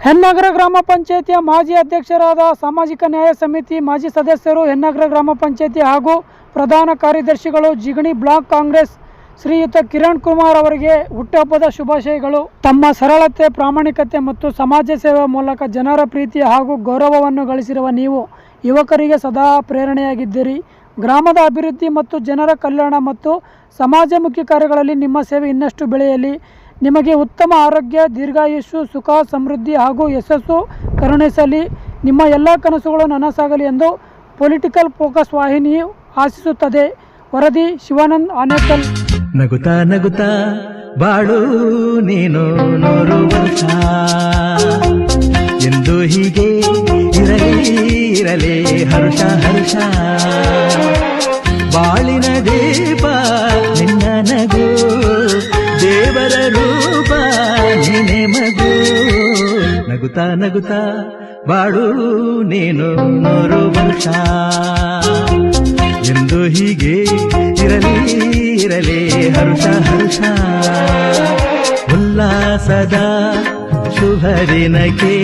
ಹೆನ್ನಗರ ಗ್ರಾಮ ಪಂಚಾಯಿತಿಯ ಮಾಜಿ ಅಧ್ಯಕ್ಷರಾದ ಸಾಮಾಜಿಕ ನ್ಯಾಯ ಸಮಿತಿ ಮಾಜಿ ಸದಸ್ಯರು, ಹೆನ್ನಗರ ಗ್ರಾಮ ಪಂಚಾಯಿತಿ ಹಾಗೂ ಪ್ರಧಾನ ಕಾರ್ಯದರ್ಶಿಗಳು, ಜಿಗಣಿ ಬ್ಲಾಕ್ ಕಾಂಗ್ರೆಸ್ ಶ್ರೀಯುತ ಕಿರಣ್ ಕುಮಾರ್ ಅವರಿಗೆ ಹುಟ್ಟುಹಬ್ಬದ ಶುಭಾಶಯಗಳು. ತಮ್ಮ ಸರಳತೆ, ಪ್ರಾಮಾಣಿಕತೆ ಮತ್ತು ಸಮಾಜ ಸೇವೆ ಮೂಲಕ ಜನರ ಪ್ರೀತಿ ಹಾಗೂ ಗೌರವವನ್ನು ಗಳಿಸಿರುವ ನೀವು ಯುವಕರಿಗೆ ಸದಾ ಪ್ರೇರಣೆಯಾಗಿದ್ದೀರಿ. ಗ್ರಾಮದ ಅಭಿವೃದ್ಧಿ ಮತ್ತು ಜನರ ಕಲ್ಯಾಣ ಮತ್ತು ಸಮಾಜಮುಖಿ ಕಾರ್ಯಗಳಲ್ಲಿ ನಿಮ್ಮ ಸೇವೆ ಇನ್ನಷ್ಟು ಬೆಳೆಯಲಿ. ನಿಮಗೆ ಉತ್ತಮ ಆರೋಗ್ಯ, ದೀರ್ಘಾಯುಷ್ಯ, ಸುಖ, ಸಮೃದ್ಧಿ ಹಾಗೂ ಯಶಸ್ಸು ಕರುಣಿಸಲಿ. ನಿಮ್ಮ ಎಲ್ಲ ಕನಸುಗಳು ನನಸಾಗಲಿ ಎಂದು ಪೊಲಿಟಿಕಲ್ ಫೋಕಸ್ ವಾಹಿನಿಯು ಆಶಿಸುತ್ತದೆ. ವರದಿ ಶಿವಾನಂದ್ ಆನೇಕಲ್. ನಗುತ್ತಾ ನಗುತ್ತಾ ಬಾಳು ನೀನು 100 ವರ್ಷ ಎಂದು ಹೀಗೆ ಇರಲಿ ಹರ್ಷ ಹರ್ಷ. ಬಾಳಿನ ದೀಪ ನಿನ್ನ ನಗು, ದೇವರ ರೂಪ ನಿನ್ನೆ ಮಗು. ನಗುತ್ತಾ ನಗುತ್ತಾ ಬಾಳು ನೀನು 100 ವರ್ಷ ಎಂದು ಹೀಗೆ ಇರಲಿ ಹರ್ಷ ಹರ್ಷ. ಉಲ್ಲಾಸದ ಶುಭ ದಿನಕ್ಕೆ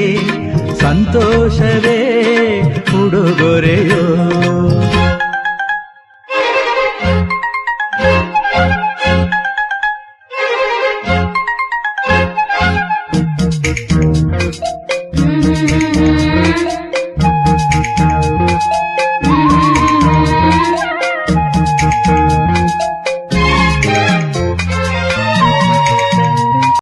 ಸಂತೋಷವೇ ಉಡುಗೊರೆಯೋ.